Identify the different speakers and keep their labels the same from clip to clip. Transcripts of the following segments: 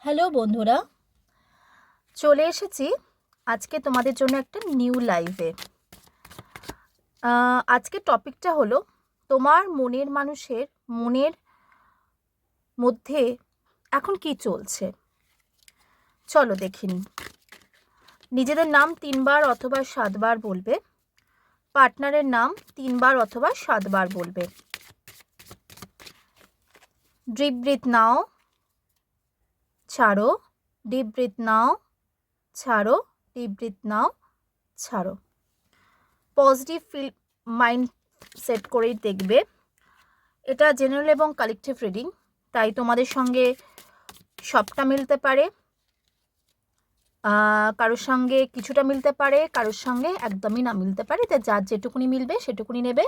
Speaker 1: Hello বন্ধুরা, চলে এসেছি আজকে তোমাদের জন্য একটা নিউ লাইভে। আজকে টপিকটা হলো তোমার মনের মানুষের মনের মধ্যে এখন কি চলছে। চলো দেখিনি। নিজেদের নাম 3 বার অথবা 7 বার বলবে, পার্টনারের নাম 3 বার অথবা 7 বার বলবে। ডিপ ব্রিথ নাও, ছাড়ো, ডিপ ব্রিথ নাও, ছাড়ো, ডিপ ব্রিথ নাও, ছাড়ো। পজিটিভ মাইন্ড সেট করেই দেখবে। এটা জেনারেল এবং কালেকটিভ রিডিং, তাই তোমাদের সঙ্গে সবটা মিলতে পারে, কারোর সঙ্গে কিছুটা মিলতে পারে, কারোর সঙ্গে একদমই না মিলতে পারে। তাই যার যেটুকুনি মিলবে সেটুকুনি নেবে,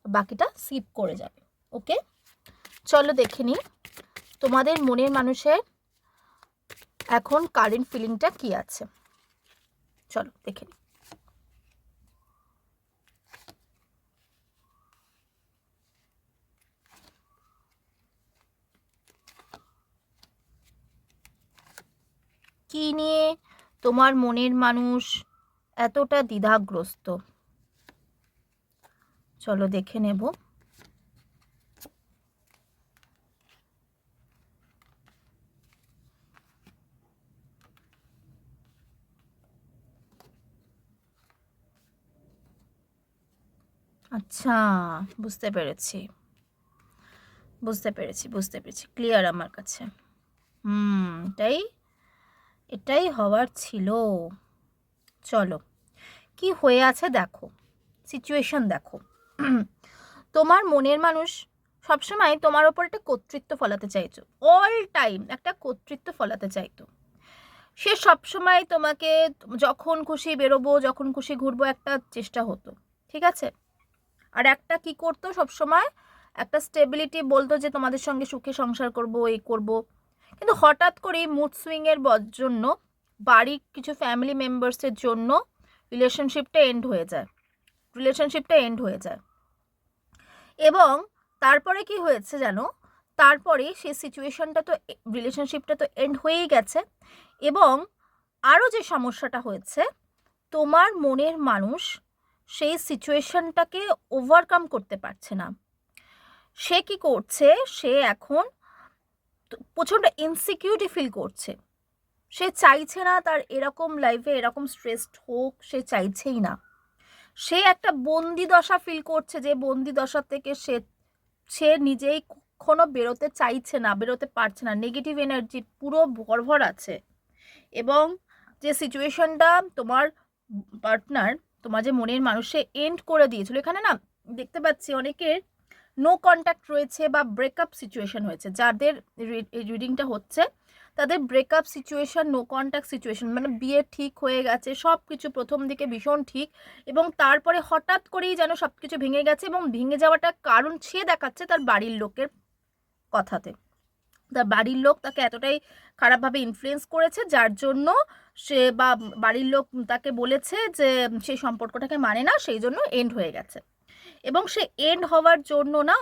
Speaker 1: বাকিটা স্কিপ করে যাবে। ওকে, চলো দেখে নিই তোমাদের মনের মানুষের এখন কারেন্ট ফিলিংটা কি আছে। চলো দেখে নিই। কি নিয়ে তোমার মনের মানুষ এতটা দ্বিধাগ্রস্ত, চলো দেখে নেব। আচ্ছা, বুঝতে পেরেছি বুঝতে পেরেছি বুঝতে পেরেছি ক্লিয়ার আমার কাছে। এটাই এটাই হওয়ার ছিল। চলো কি হয়ে আছে দেখো, সিচুয়েশন দেখো। তোমার মনের মানুষ সবসময় তোমার ওপর একটা কর্তৃত্ব ফলাতে চাইছো, অল টাইম একটা কর্তৃত্ব ফলাতে চাইতো। সে সবসময় তোমাকে যখন খুশি বেরোবো, যখন খুশি ঘুরবো, একটা চেষ্টা হতো, ঠিক আছে। আর একটা কি করতো, সবসময় একটা স্টেবিলিটি বলতো যে তোমাদের সঙ্গে সুখে সংসার করব, এই করব। কিন্তু হঠাৎ করেই মুড সুইংয়ের জন্য, বাড়ির কিছু ফ্যামিলি মেম্বার্সের জন্য রিলেশনশিপটা এন্ড হয়ে যায়। এবং তারপরে কি হয়েছে জানো, তারপরে সেই সিচুয়েশনটা তো, রিলেশনশিপটা তো এন্ড হয়েই গেছে। এবং আরও যে সমস্যাটা হয়েছে, তোমার মনের মানুষ সেই সিচুয়েশনটাকে ওভারকাম করতে পারছে না। সে কি করছে, সে এখন প্রচণ্ড ইনসিকিউরিটি ফিল করছে। সে চাইছে না তার এরকম লাইফে এরকম স্ট্রেসড হোক, সে চাইছেই না। সে একটা বন্দি দশা ফিল করছে, যে বন্দি দশা থেকে সে সে নিজেই কখনো বেরোতে চাইছে না, বেরোতে পারছে না। নেগেটিভ এনার্জি পুরো ভরভর আছে। এবং যে সিচুয়েশনটা তোমার পার্টনার, তোমার যে মনের মানুষে এন্ড করে দিয়েছিল, এখানে না দেখতে পাচ্ছি অনেকের নো কন্ট্যাক্ট রয়েছে বা ব্রেকআপ সিচুয়েশন হয়েছে। যাদের রিডিংটা হচ্ছে তাদের breakup situation, no contact situation, মানে বিয়ে ঠিক হয়ে গেছে, সব কিছু প্রথম দিকে ভীষণ ঠিক, এবং তারপরে হঠাৎ করেই যেন সব কিছু ভেঙে গেছে। এবং ভেঙে যাওয়াটা কারণ সে দেখাচ্ছে তার বাড়ির লোকের কথাতে। তার বাড়ির লোক তাকে এতটাই খারাপভাবে ইনফ্লুয়েন্স করেছে, যার জন্য সে বা বাড়ির লোক তাকে বলেছে যে সেই সম্পর্কটাকে মানে না, সেই জন্য এন্ড হয়ে গেছে। এবং সে এন্ড হওয়ার জন্য না,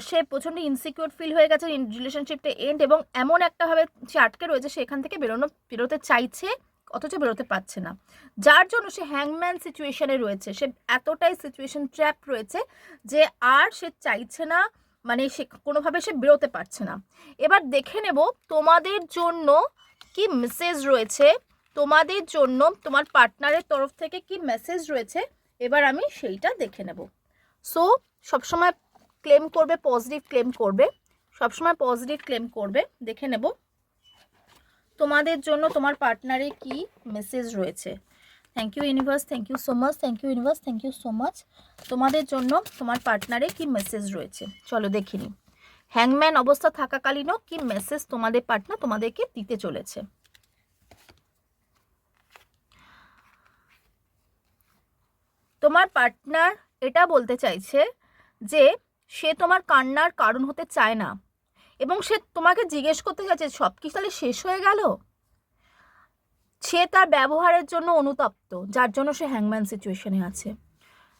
Speaker 1: সে প্রচণ্ড ইনসিকিউর ফিল হয়ে গেছে রিলেশনশিপটা এন্ড, এবং এমন একটাভাবে সে আটকে রয়েছে, সে এখান থেকে বেরোতে চাইছে, অথচ বেরোতে পারছে না। যার জন্য সে হ্যাংম্যান সিচুয়েশনে রয়েছে। সে এতটাই সিচুয়েশন ট্র্যাপ রয়েছে যে আর সে চাইছে না, মানে সে কোনোভাবে সে বেরোতে পারছে না। এবার দেখে নেব তোমাদের জন্য কি মেসেজ রয়েছে, তোমাদের জন্য তোমার পার্টনারের তরফ থেকে কি মেসেজ রয়েছে। এবার আমি সেইটা দেখে নেব। সো সবসময় ক্লেম করবে, পজিটিভ ক্লেম করবে, সবসময় পজিটিভ ক্লেম করবে। দেখে নেব তোমাদের জন্য তোমার পার্টনারে কি মেসেজ রয়েছে। Thank you universe, thank you so much, thank you universe, thank you so much. তোমাদের জন্য তোমার পার্টনারে কি মেসেজ রয়েছে, চলো দেখে নিই। হ্যাংম্যান অবস্থা থাকাকালীনও কি মেসেজ তোমাদের পার্টনার তোমাদেরকে দিতে চলেছে। তোমার পার্টনার এটা বলতে চাইছে যে সে তোমার কান্নার কারণ হতে চায় না, এবং সে তোমাকে জিজ্ঞেস করতে চাইছে সব কি তাহলে শেষ হয়ে গেল। সে তার ব্যবহারের জন্য অনুতপ্ত, যার জন্য সে হ্যাংম্যান সিচুয়েশনে আছে।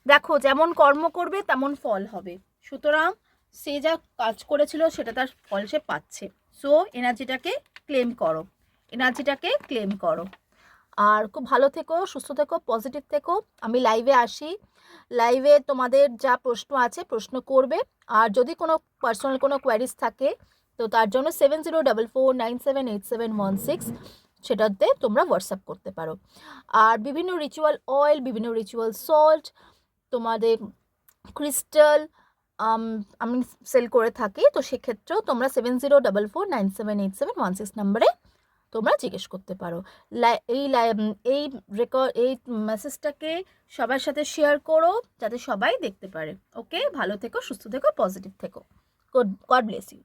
Speaker 1: দেখো, যেমন কর্ম করবে তেমন ফল হবে, সুতরাং সে যা কাজ করেছিল সেটা তার ফল সে পাচ্ছে। সো এনার্জিটাকে ক্লেম করো, এনার্জিটাকে ক্লেম করো। আর খুব ভালো থেকো, সুস্থ থেকো, পজিটিভ থেকো। আমি লাইভে আসি, লাইভে তোমাদের যা প্রশ্ন আছে প্রশ্ন করবে। আর যদি কোনো পার্সোনাল কোনো কোয়ারিজ থাকে তো তার জন্য 7044978716 সেটাতে তোমরা হোয়াটসঅ্যাপ করতে পারো। আর বিভিন্ন রিচুয়াল অয়েল, বিভিন্ন রিচুয়াল সল্ট, তোমাদের ক্রিস্টাল আমি সেল করে থাকি, তো সেক্ষেত্রেও তোমরা 7044978716 নাম্বারে তোমরা জিজ্ঞেস করতে পারো। এই এই মেসেজটাকে সবার সাথে শেয়ার করো যাতে সবাই দেখতে পারে। ওকে, ভালো থেকো, সুস্থ থেকো, পজিটিভ থেকো। God bless you.